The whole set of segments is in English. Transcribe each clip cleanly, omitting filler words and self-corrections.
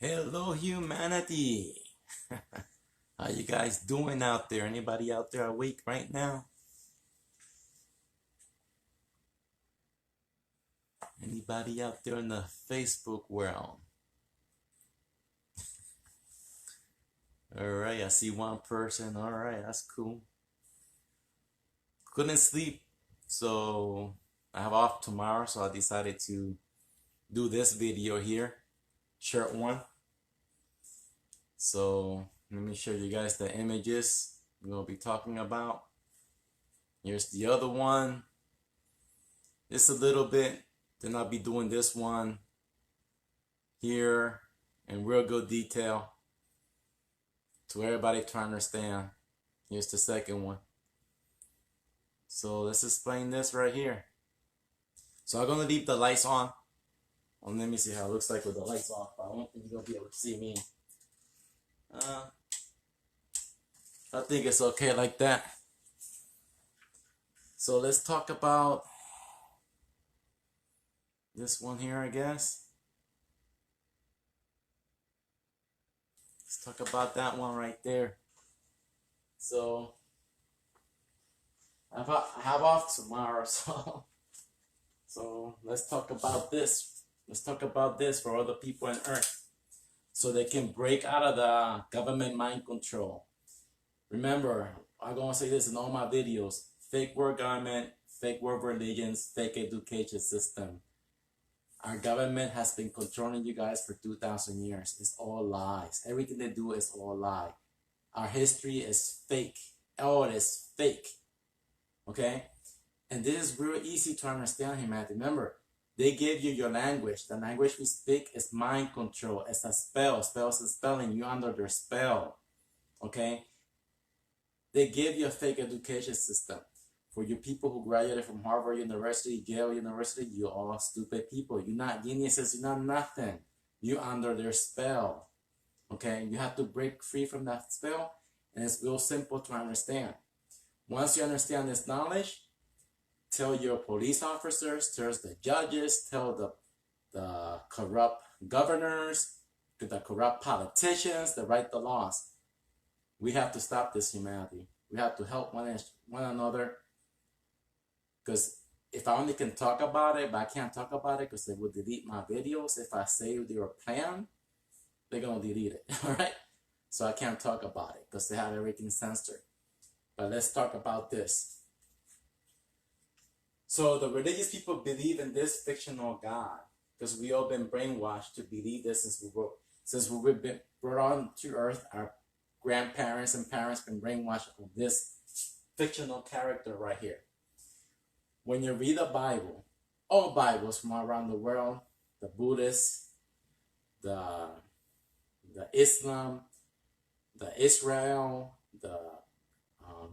Hello, humanity. How you guys doing out there? Anybody out there awake right now? Anybody out there in the Facebook world? All right, I see one person. All right, that's cool. Couldn't sleep, so I have off tomorrow, so I decided to do this video here, short one. So let me show you guys the images we'll be talking about. Here's the other one. Just a little bit. Then I'll be doing this one here in real good detail to everybody to understand. Here's the second one. So let's explain this right here. So I'm gonna leave the lights on. Let me see how it looks like with the lights off. I don't think you're gonna be able to see me. I think it's okay like that. So let's talk about this one here, I guess. Let's talk about that one right there. So I have off tomorrow, so let's talk about this. Let's talk about this for other people on Earth, so they can break out of the government mind control. Remember, I'm gonna say this in all my videos: fake world government, fake world religions, fake education system. Our government has been controlling you guys for 2,000 years. It's all lies. Everything they do is all lie. Our history is fake. All it is fake. Okay? And this is real easy to understand, humanity. Remember, they give you your language. The language we speak is mind control. It's a spell. Spells is spelling. You're under their spell. Okay? They give you a fake education system. For you people who graduated from Harvard University, Yale University, you're all stupid people. You're not geniuses. You're not nothing. You're under their spell. Okay? You have to break free from that spell, and it's real simple to understand. Once you understand this knowledge, tell your police officers, tell the judges, tell the corrupt governors, the corrupt politicians that write the laws. We have to stop this, humanity. We have to help one another. Because if I only can talk about it, but I can't talk about it because they will delete my videos. If I say their plan, they're going to delete it. All right? So I can't talk about it because they have everything censored. But let's talk about this. So the religious people believe in this fictional God because we all been brainwashed to believe this since we've been brought on to earth. Our grandparents and parents been brainwashed with this fictional character right here. When you read the Bible, all Bibles from around the world, the Buddhists, the Islam, the Israel, the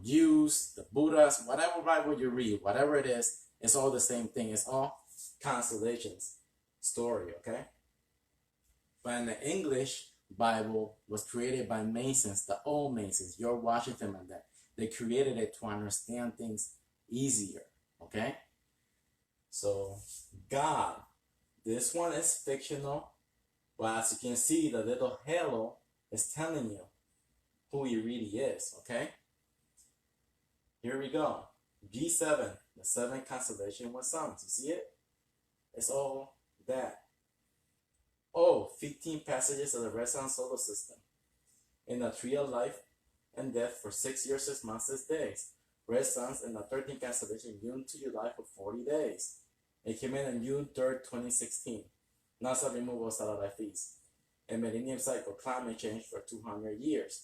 Jews, the Buddhas, whatever Bible you read, whatever it is, it's all the same thing. It's all constellations story, okay? But in the English Bible was created by Masons, the old Masons, George Washington and that. They created it to understand things easier, okay? So God, this one is fictional, but as you can see, the little halo is telling you who he really is, okay? Here we go. G7, the 7 constellation with suns. You see it? It's all that. Oh, 15 passages of the red sun solar system. In the tree of life and death for 6 years, 6 months, 6 days. Red suns in the 13th constellation, June to July for 40 days. It came in on June 3rd, 2016. NASA removal satellite feeds. A millennium cycle, climate change for 200 years.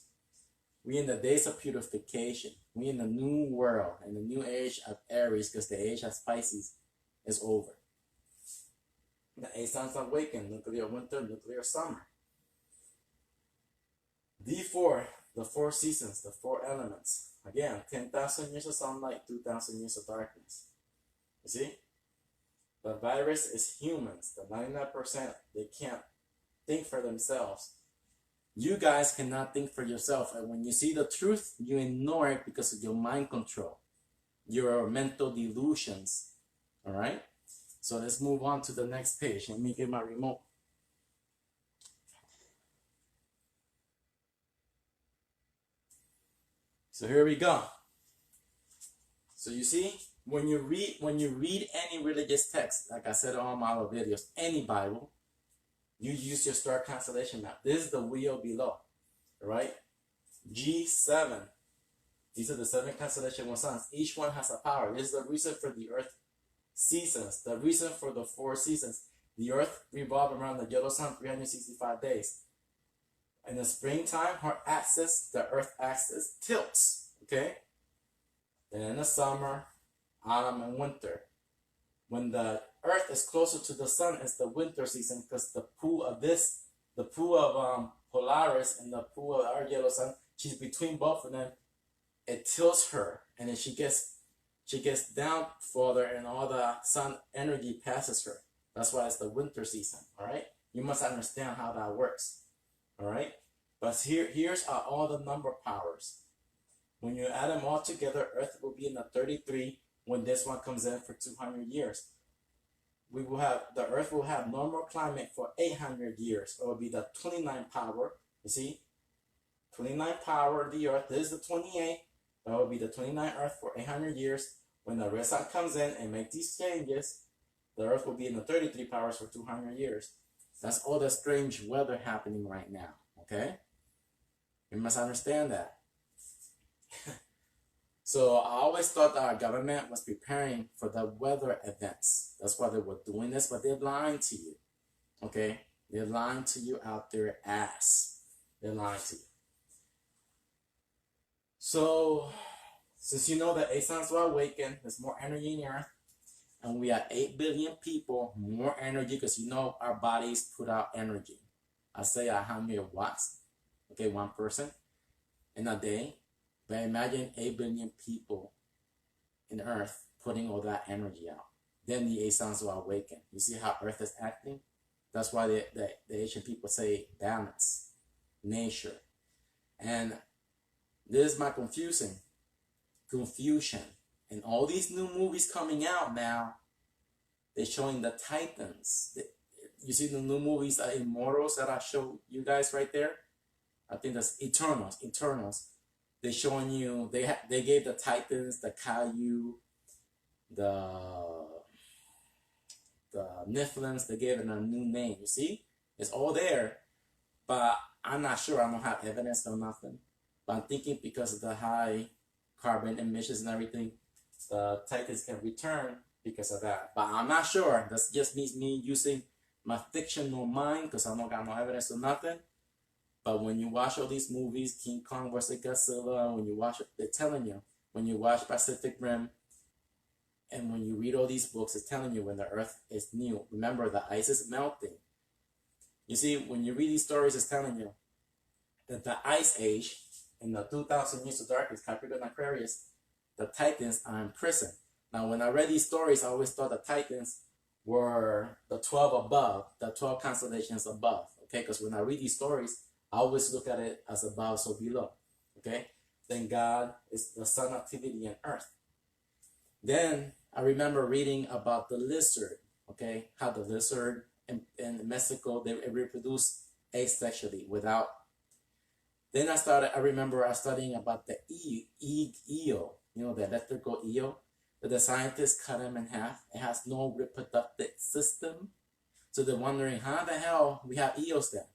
We in the days of purification. We in the new world, in the new age of Aries, because the age of Pisces is over. The 8 signs awaken, nuclear winter, nuclear summer. D4, the 4 seasons, the 4 elements. Again, 10,000 years of sunlight, 2,000 years of darkness. You see? The virus is humans. The 99%, they can't think for themselves. You guys cannot think for yourself. And when you see the truth, you ignore it because of your mind control, your mental delusions. All right? So let's move on to the next page. Let me get my remote. So here we go. So you see, when you read any religious text, like I said on my other videos, any Bible, you use your star constellation map. This is the wheel below, right? G7. These are the 7 constellation signs. Each one has a power. This is the reason for the Earth seasons. The reason for the 4 seasons. The Earth revolves around the yellow sun 365 days. In the springtime, her axis, the Earth axis, tilts. Okay? Then in the summer, autumn, and winter. When the Earth is closer to the sun, it's the winter season because the pull of Polaris and the pull of our yellow sun, she's between both of them. It tilts her, and then she gets down further, and all the sun energy passes her. That's why it's the winter season. All right, you must understand how that works. All right, but here's all the number powers. When you add them all together, Earth will be in the 33 when this one comes in for 200 years. The Earth will have normal climate for 800 years. It will be the 29 power. You see, 29 power of the Earth. This is the 28. That will be the 29 Earth for 800 years. When the red sun comes in and make these changes, the Earth will be in the 33 powers for 200 years. That's all the strange weather happening right now. Okay, you must understand that. So I always thought that our government was preparing for the weather events. That's why they were doing this, but they're lying to you. Okay? They're lying to you out their ass. They're lying to you. So, since you know that 8 suns will awaken, there's more energy in the Earth, and we are 8 billion people, more energy, because you know our bodies put out energy. I say 100 watts, okay, one person in a day. But imagine 8 billion people in Earth putting all that energy out. Then the 8 suns will awaken. You see how Earth is acting? That's why the ancient people say balance, nature. And this is my confusion. And all these new movies coming out now, they're showing the Titans. You see the new movies, Immortals, that I showed you guys right there? I think that's Eternals. They're showing you, they gave the Titans, the Caillou, the Nephilims, they gave it a new name. You see? It's all there. But I'm not sure. I don't have evidence or nothing. But I'm thinking because of the high carbon emissions and everything, the Titans can return because of that. But I'm not sure. That's just me using my fictional mind because I don't got no evidence or nothing. But when you watch all these movies, King Kong vs. Godzilla, when you watch it, they're telling you. When you watch Pacific Rim, and when you read all these books, it's telling you when the Earth is new. Remember, the ice is melting. You see, when you read these stories, it's telling you that the Ice Age, in the 2,000 years of darkness, Capricorn and Aquarius, the Titans are in prison. Now, when I read these stories, I always thought the Titans were the 12 above, the 12 constellations above. Okay, because when I read these stories, I always look at it as above, so below. Okay? Then God is the sun activity in Earth. Then I remember reading about the lizard. Okay? How the lizard in Mexico, they reproduce asexually without. Then I remember studying about the eel. You know, the electrical eel. That the scientists cut him in half. It has no reproductive system. So they're wondering, how the hell we have eels then?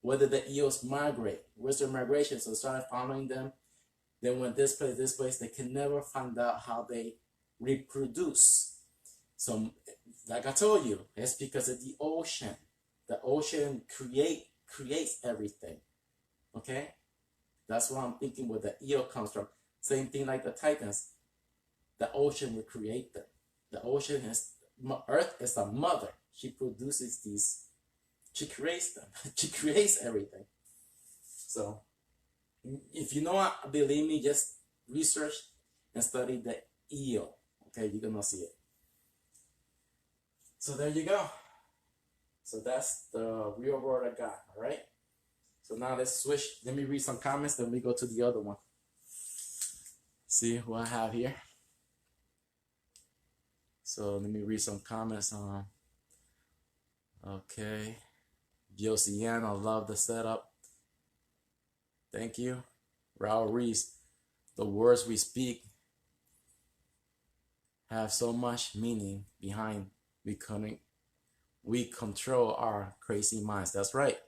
Whether the eels migrate, where's their migration? So they started following them. They went this place. They can never find out how they reproduce. So, like I told you, it's because of the ocean. The ocean creates everything. Okay, that's what I'm thinking. Where the eel comes from. Same thing like the Titans. The ocean will create them. The ocean Earth is a mother. She produces these. She creates them. She creates everything. So, if you know what, believe me, just research and study the eel. Okay, you're gonna see it. So there you go. So that's the real word of God. All right. So now let's switch. Let me read some comments. Then we go to the other one. See who I have here. So let me read some comments on. Okay. Josiane, I love the setup. Thank you. Raul Reese. the words we speak have so much meaning behind. We control our crazy minds. That's right.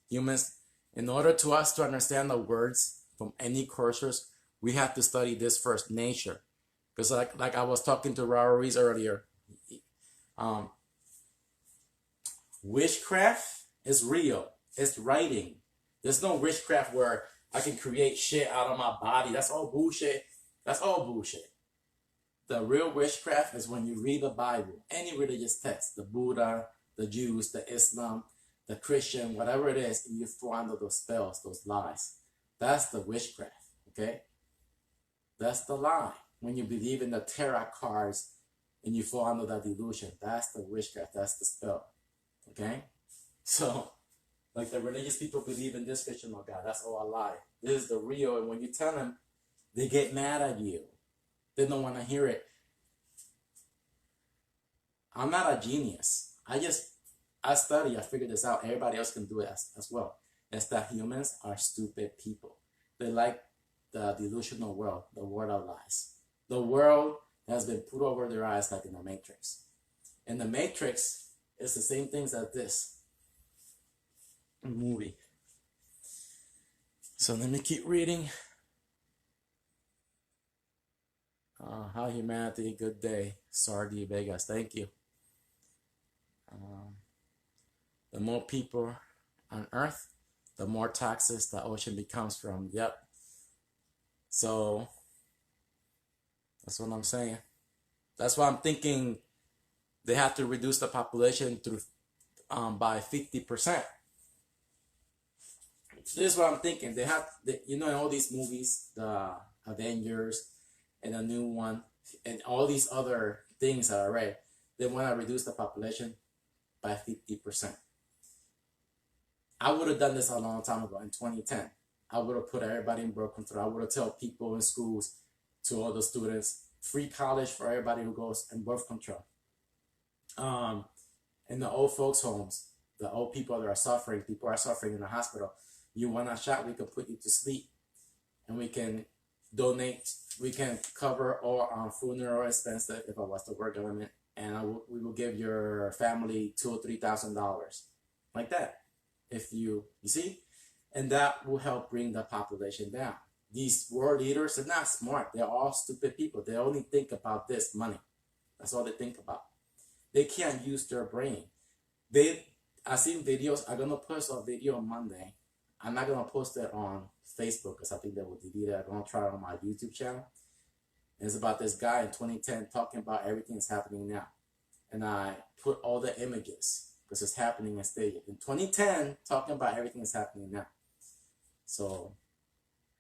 Humans, in order to us to understand the words from any cultures, we have to study this first, nature. Because like I was talking to Ruiz earlier, witchcraft is real. It's writing. There's no witchcraft where I can create shit out of my body. That's all bullshit. That's all bullshit. The real witchcraft is when you read the Bible, any religious text, the Buddha, the Jews, the Islam, the Christian, whatever it is, and you fall under those spells, those lies. That's the witchcraft, okay? That's the lie. When you believe in the tarot cards and you fall under that delusion, that's the witchcraft, that's the spell, okay? So, like the religious people believe in this fictional God, that's all a lie. This is the real, and when you tell them, they get mad at you. They don't want to hear it. I'm not a genius. I study, I figured this out. Everybody else can do it as well. It's that humans are stupid people. They like the delusional world, the world of lies. The world has been put over their eyes like in the Matrix. And the Matrix is the same things as this movie. So let me keep reading. Hi humanity, good day. Sardi Vegas, thank you. The more people on Earth, the more toxic the ocean becomes from. Yep. So that's what I'm saying. That's why I'm thinking they have to reduce the population through by 50%. This is what I'm thinking. They have, you know, in all these movies, the Avengers and a new one, and all these other things that I read, they want to reduce the population by 50%. I would have done this a long time ago in 2010. I would have put everybody in birth control. I would have told people in schools, to all the students, free college for everybody who goes in birth control. In the old folks' homes, the old people that are suffering, people are suffering in the hospital. You want a shot, we can put you to sleep, and we can donate. We can cover all funeral expenses if I was to work government, and we will give your family $2,000 or $3,000, like that. If you see, and that will help bring the population down. These world leaders are not smart. They're all stupid people. They only think about this money. That's all they think about. They can't use their brain. I seen videos. I'm gonna post a video on Monday. I'm not gonna post it on Facebook because I think they will delete it. I'm gonna try it on my YouTube channel. And it's about this guy in 2010 talking about everything that's happening now. And I put all the images because it's happening in stages. In 2010, talking about everything that's happening now. So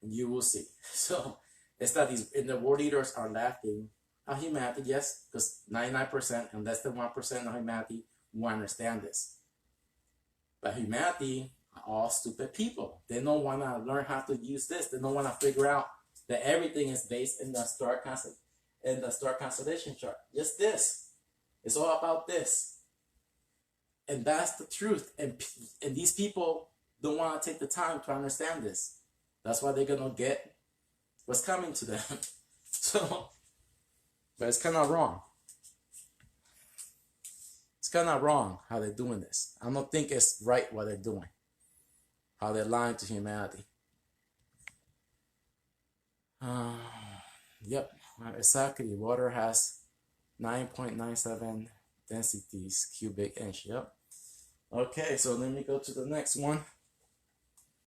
you will see. So it's that and the world leaders are laughing at humanity, yes, because 99% and less than 1% of humanity will understand this. But humanity are all stupid people. They don't want to learn how to use this. They don't want to figure out that everything is based in the star constellation chart. Just this. It's all about this. And that's the truth. And these people don't want to take the time to understand this. That's why they're going to get what's coming to them. So, but it's kind of wrong. It's kind of wrong how they're doing this. I don't think it's right what they're doing. How they're lying to humanity. Yep, exactly. Water has 9.97 densities cubic inch. Yep. Okay, so let me go to the next one.